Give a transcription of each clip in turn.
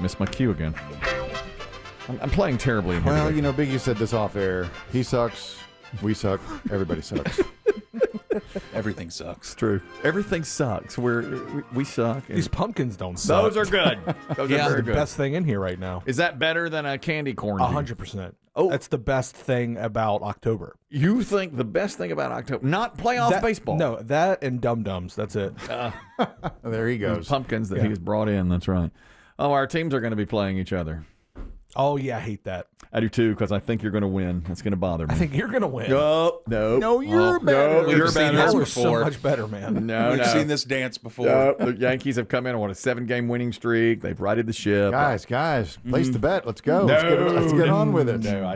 Missed my cue again. I'm playing terribly in here. Well, today. you know, Biggie said this off air. He sucks. We suck. Everybody sucks. Everything sucks. It's true. Everything sucks. We suck. These pumpkins don't suck. Those are good. Those Yeah. are very the good. best thing in here right now. Is that better than a candy corn? 100%. Oh. That's the best thing about October. You think the best thing about October, not playoff baseball? No, that and Dum Dums. That's it. There he goes. Pumpkins that he's brought in. That's right. Oh, our teams are going to be playing each other. Oh, yeah, I hate that. I do too, because I think you're going to win. That's going to bother me. I think you're going to win. No, you're better. No, you're We've seen better. this You're before. so much better, man. No, We've no. seen this dance before. No, the Yankees have come in on a 7-game winning streak. They've righted the ship. Guys, place the bet. Let's go. Let's get on with it. No,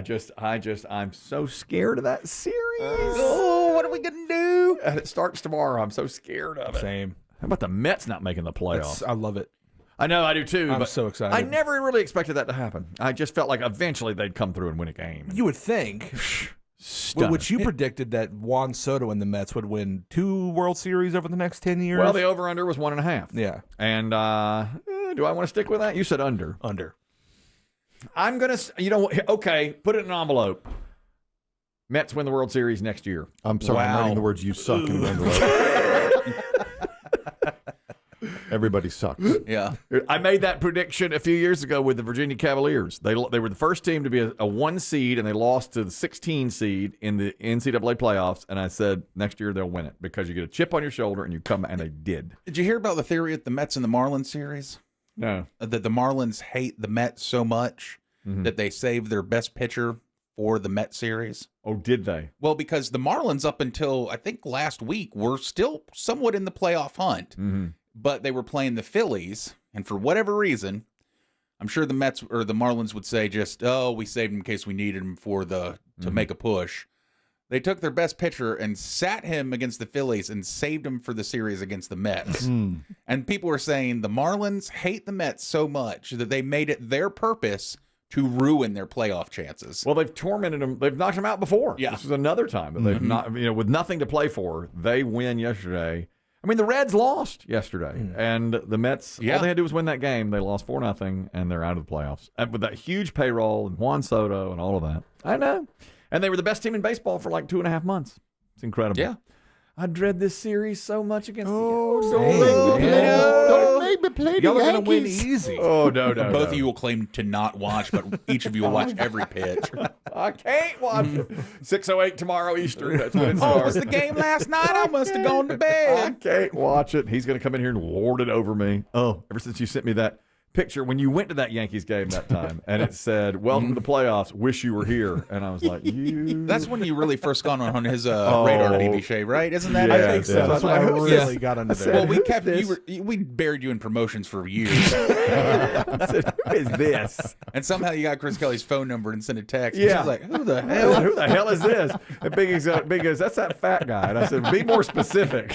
I'm so scared of that series. Oh, what are we going to do? And it starts tomorrow. I'm so scared of it. Same. How about the Mets not making the playoffs? I love it. I know, I do too. I'm but so excited. I never really expected that to happen. I just felt like eventually they'd come through and win a game. You would think, Stunning. which you predicted that Juan Soto and the Mets would win 2 World Series over the next 10 years. Well, the over-under was 1.5. Yeah. And do I want to stick with that? You said under. Under. I'm going to, okay, put it in an envelope. Mets win the World Series next year. I'm sorry. I'm Wow. writing the words "you suck" in the envelope. Everybody sucks. Yeah. I made that prediction a few years ago with the Virginia Cavaliers. They were the first team to be a 1 seed, and they lost to the 16 seed in the NCAA playoffs. And I said next year they'll win it because you get a chip on your shoulder and you come, and they did. Did you hear about the theory at the Mets and the Marlins series? No. That the Marlins hate the Mets so much that they saved their best pitcher for the Mets series? Oh, did they? Well, because the Marlins up until I think last week were still somewhat in the playoff hunt, but they were playing the Phillies, and for whatever reason, I'm sure the Mets or the Marlins would say just, "Oh, we saved him in case we needed him for to make a push." They took their best pitcher and sat him against the Phillies and saved him for the series against the Mets. And people were saying the Marlins hate the Mets so much that they made it their purpose to ruin their playoff chances. Well, they've tormented them. They've knocked them out before. Yeah. This is another time that they've not, with nothing to play for, they win yesterday. I mean, the Reds lost yesterday, and the Mets, all they had to do was win that game. They lost 4-0, and they're out of the playoffs. And with that huge payroll and Juan Soto and all of that. I know. And they were the best team in baseball for like 2.5 months. It's incredible. Yeah. I dread this series so much against Don't make me play the Y'all are going to win Yankees. easy. Oh, no. Both of you will claim to not watch, but each of you will watch every pitch. I can't watch it. 6:08 tomorrow Eastern. That's when it Oh, starts. was the game last night? I must have gone to I bed. can't watch it. He's going to come in here and lord it over me. Oh, ever since you sent me that picture when you went to that Yankees game that time, and it said, "Welcome to the playoffs. Wish you were here." And I was like, "You." That's when you really first got on his radar, BB Shea, right? Isn't that Yeah, I think so. yeah. That's why I Who's really this? got under said, there. Well, we Who's kept this? we buried you in promotions for years, I said, "Who is this?" and somehow you got Chris Kelly's phone number and sent a text. Yeah. She was like, "Who the hell?" Who the hell is this? And Big goes, "That's that fat guy." And I said, "Be more specific."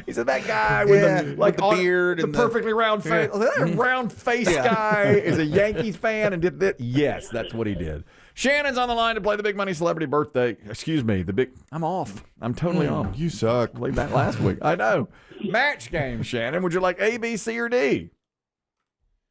He said, "That guy with with the beard the and the- perfectly round face. That round face guy is a Yankees fan and did that." Yes, that's what he did. Shannon's on the line to play the big money celebrity birthday. Excuse me, I'm off. I'm totally off. You suck. Played that last week. I know. Match game, Shannon. Would you like A, B, C, or D?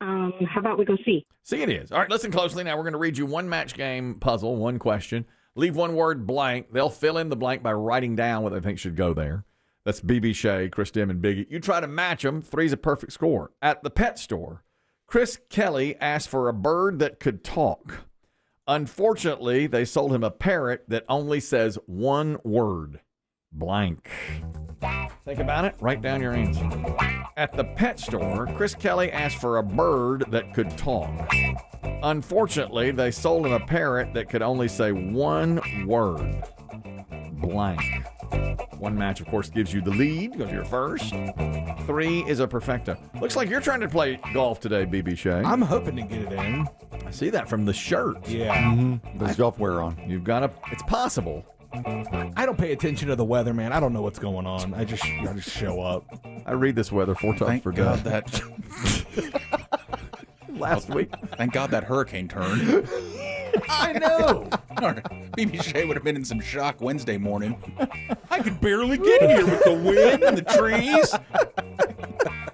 How about we go C? C it is. All right, listen closely. Now we're going to read you one match game puzzle, one question. Leave one word blank. They'll fill in the blank by writing down what they think should go there. That's BB Shea, Chris Demm, and Biggie. You try to match them. 3's a perfect score. At the pet store, Chris Kelly asked for a bird that could talk. Unfortunately, they sold him a parrot that only says one word. Blank. Think about it. Write down your answer. At the pet store, Chris Kelly asked for a bird that could talk. Unfortunately, they sold him a parrot that could only say one word. Blank. One match, of course, gives you the lead because you're first. 3 is a perfecta. Looks like you're trying to play golf today, BB Shea. I'm hoping to get it in. I see that from the shirt. Yeah. Does golf wear on? You've got it's possible. I don't pay attention to the weather, man. I don't know what's going on. I just show up. I read this weather 4 times Thank per God day. that. Last week. Thank God that hurricane turned. I know. BB Shea would have been in some shock Wednesday morning. I could barely get here with the wind and the trees.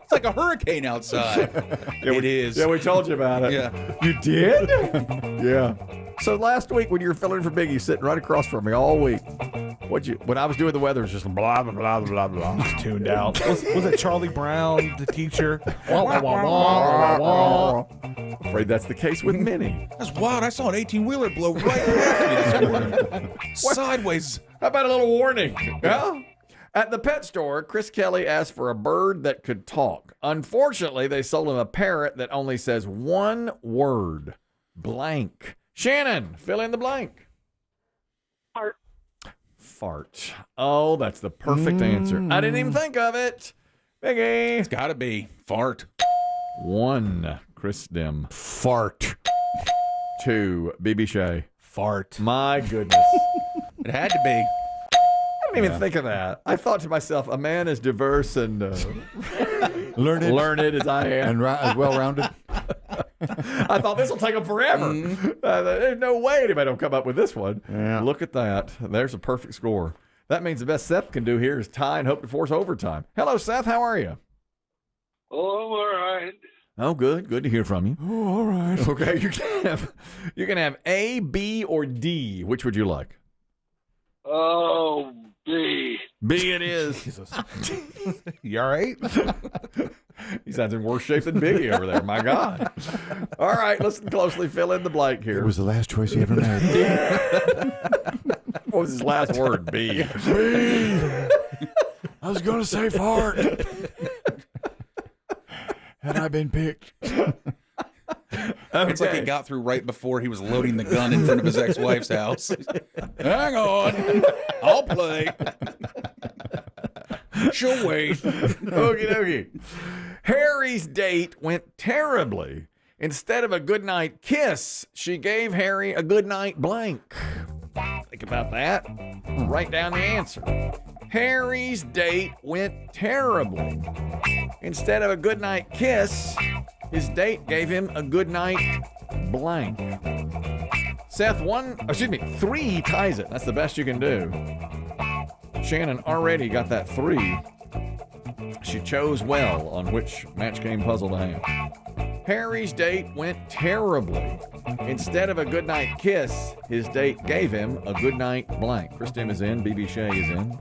It's like a hurricane outside. It is. Yeah, we told you about it. Yeah. You did? Yeah. So last week when you were filling in for Biggie, sitting right across from me all week, when I was doing the weather, it was just blah, blah, blah, blah, blah. Just tuned out. Was it Charlie Brown, the teacher? Afraid that's the case with many. That's wild. I saw an 18-wheeler blow right past me this morning. Sideways. How about a little warning? Yeah? At the pet store, Chris Kelly asked for a bird that could talk. Unfortunately, they sold him a parrot that only says one word, blank. Shannon, fill in the blank. Fart. Fart. Oh, that's the perfect answer. I didn't even think of it. Biggie. It's got to be fart. 1, Chris Demm. Fart. 2, BB Shea. Fart. My goodness. It had to be. I didn't even think of that. I thought to myself, a man as diverse and learned as I am. And as well-rounded. I thought this will take them forever. There's no way anybody will come up with this one. Yeah. Look at that. There's a perfect score. That means the best Seth can do here is tie and hope to force overtime. Hello, Seth. How are you? Oh, I'm all right. Oh, good. Good to hear from you. Oh, all right. Okay, you can have A, B, or D. Which would you like? Oh, B. B it is. Jesus. You all right? He sounds in worse shape than Biggie over there. My God. All right, listen closely. Fill in the blank here. It was the last choice he ever made. What was his last word? B. I was going to say fart. Had I been picked. It's like he got through right before he was loading the gun in front of his ex-wife's house. Hang on. I'll play. She'll wait. Okie dokie. Harry's date went terribly. Instead of a goodnight kiss, she gave Harry a goodnight blank. Think about that. Write down the answer. Harry's date went terribly. Instead of a goodnight kiss, his date gave him a goodnight blank. Seth, 3 ties it. That's the best you can do. Shannon already got that 3. She chose well on which match game puzzle to have. Harry's date went terribly. Instead of a goodnight kiss, his date gave him a goodnight blank. Chris Demm is in. BB Shea is in.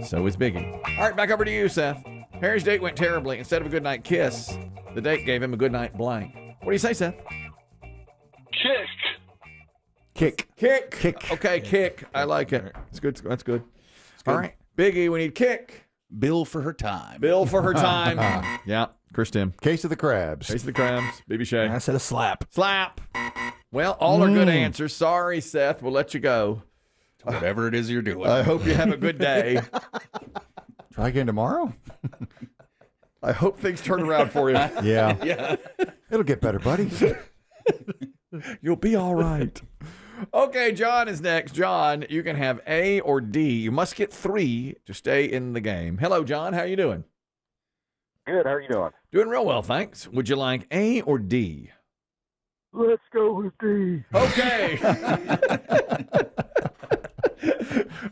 So is Biggie. All right, back over to you, Seth. Harry's date went terribly. Instead of a goodnight kiss, the date gave him a goodnight blank. What do you say, Seth? Kick. Kick. Okay, kick. I like it. That's good. That's good. All right. Biggie, we need kick. Bill for her time. Bill for her time. Yeah, Chris Demm. Case of the crabs. Case of the crabs. BB Shea. I said a slap. Slap. Well, all are good answers. Sorry, Seth. We'll let you go. Whatever it is you're doing. I hope you have a good day. Try again tomorrow? I hope things turn around for you. Yeah. Yeah. It'll get better, buddy. You'll be all right. Okay, John is next. John, you can have A or D. You must get 3 to stay in the game. Hello, John. How you doing? Good. How are you doing? Doing real well, thanks. Would you like A or D? Let's go with D. Okay.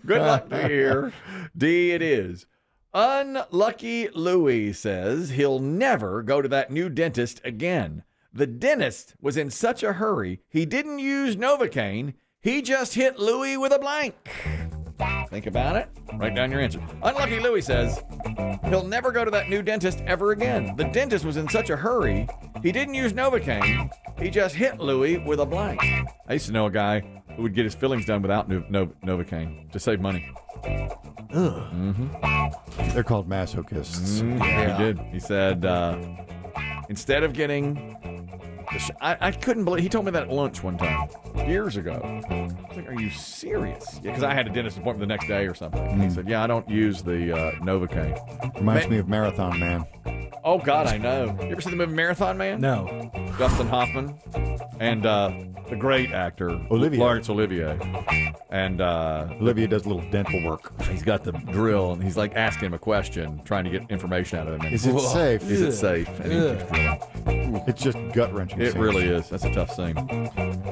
Good luck to you. D it is. Unlucky Louie says he'll never go to that new dentist again. The dentist was in such a hurry, he didn't use Novocaine. He just hit Louie with a blank. Think about it. Write down your answer. Unlucky Louie says he'll never go to that new dentist ever again. The dentist was in such a hurry, he didn't use Novocaine. He just hit Louie with a blank. I used to know a guy who would get his fillings done without Novocaine to save money. They're called masochists. Yeah, he did. He said instead of getting I couldn't believe he told me that at lunch one time years ago. I was like, "Are you serious?" Yeah, because I had a dentist appointment the next day or something. And he said, "Yeah, I don't use the Novocaine." Reminds me of Marathon Man. Oh God, I know. You ever seen the movie Marathon Man? No. Dustin Hoffman and the great actor Olivier. Laurence Olivier, and Olivia does a little dental work. he's got the drill and he's like asking him a question, trying to get information out of him. And, Is it safe? Is it safe? And he keeps drilling. It's just gut-wrenching. It scene. really is. That's a tough scene.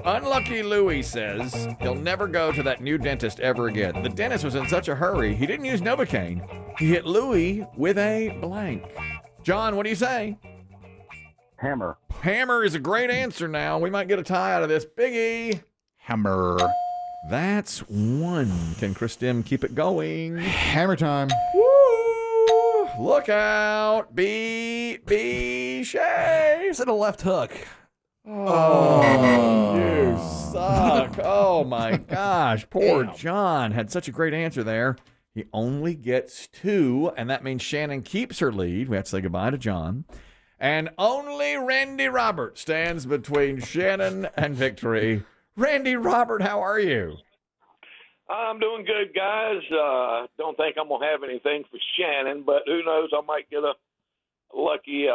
Unlucky Louie says he'll never go to that new dentist ever again. The dentist was in such a hurry, he didn't use Novocaine. He hit Louie with a blank. John, what do you say? Hammer. Hammer is a great answer now. We might get a tie out of this. Biggie. Hammer. That's one. Can Chris Demm keep it going? Hammer time. Woo! Look out. B. Shay. Is it a left hook? Oh, you suck. Oh, my gosh. Poor John had such a great answer there. He only gets 2, and that means Shannon keeps her lead. We have to say goodbye to John. And only Randy Robert stands between Shannon and victory. Randy Robert, how are you? I'm doing good, guys. Don't think I'm going to have anything for Shannon, but who knows? I might get a lucky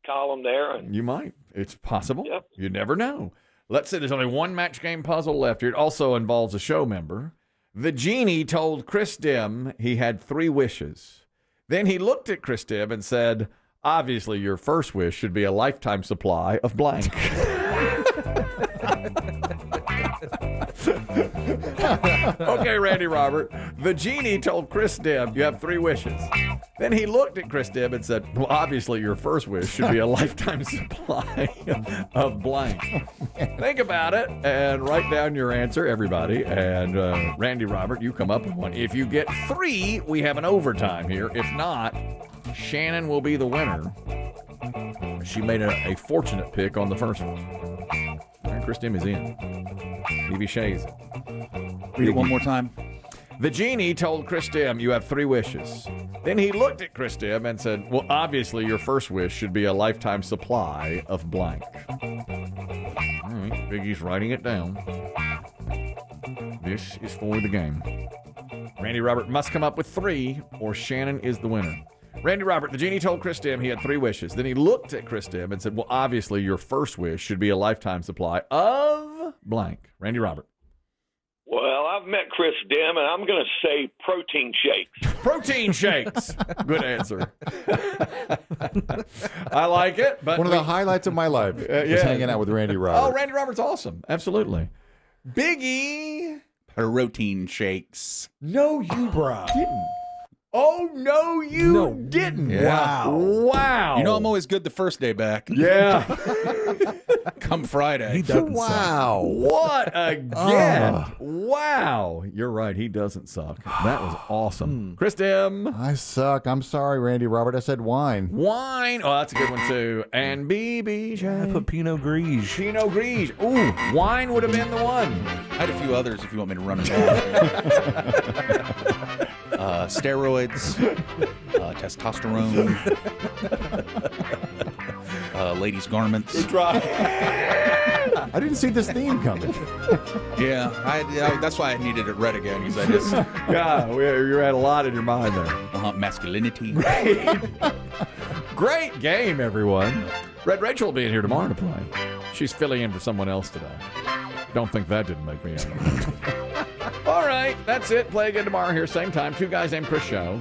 column there. And You might. It's possible. Yep. You never know. Let's say there's only one match game puzzle left here. It also involves a show member. The genie told Chris Demm he had 3 wishes. Then he looked at Chris Demm and said, obviously your first wish should be a lifetime supply of blank. Okay, Randy Robert. The genie told Chris Demm you have 3 wishes. Then he looked at Chris Demm and said, well, obviously your first wish should be a lifetime supply of blank. Think about it and write down your answer, everybody. And Randy Robert, you come up with one. If you get 3, we have an overtime here. If not, Shannon will be the winner. She made a fortunate pick on the first one. All right, Chris Demm is in. BB Shay's in. Read it one more time. The genie told Chris Demm you have 3 wishes. Then he looked at Chris Demm and said, well, obviously your first wish should be a lifetime supply of blank. All right, Biggie's writing it down. This is for the game. Randy Robert must come up with 3 or Shannon is the winner. Randy Robert, the genie told Chris Demm he had 3 wishes. Then he looked at Chris Demm and said, well, obviously your first wish should be a lifetime supply of blank. Randy Robert. well, I've met Chris Demm, and I'm going to say protein shakes. Protein shakes. Good answer. I like it. But One of the highlights of my life was yeah. hanging out with Randy Robert. Oh, Randy Robert's awesome. Absolutely. Biggie. Protein shakes. No, you didn't. Oh, no, you didn't. Yeah. Wow. You know I'm always good the first day back. Yeah. Come Friday. He doesn't suck. Wow. What a get. Wow. You're right. He doesn't suck. That was awesome. Chris Demm. I suck. I'm sorry, Randy Robert. I said wine. Wine. Oh, that's a good one, too. And BB. I put Pinot Gris. Pinot Gris. Ooh, wine would have been the one. I had a few others if you want me to run them down. Steroids, testosterone, ladies' garments. I didn't see this theme coming. Yeah, that's why I needed it read again, because I just Yeah, you had a lot in your mind there. masculinity. Great game, everyone. Red Rachel will be in here tomorrow to play. She's filling in for someone else today. Don't think that didn't make me angry. All right, that's it. Play again tomorrow here, same time. 2 Guys Named Chris show.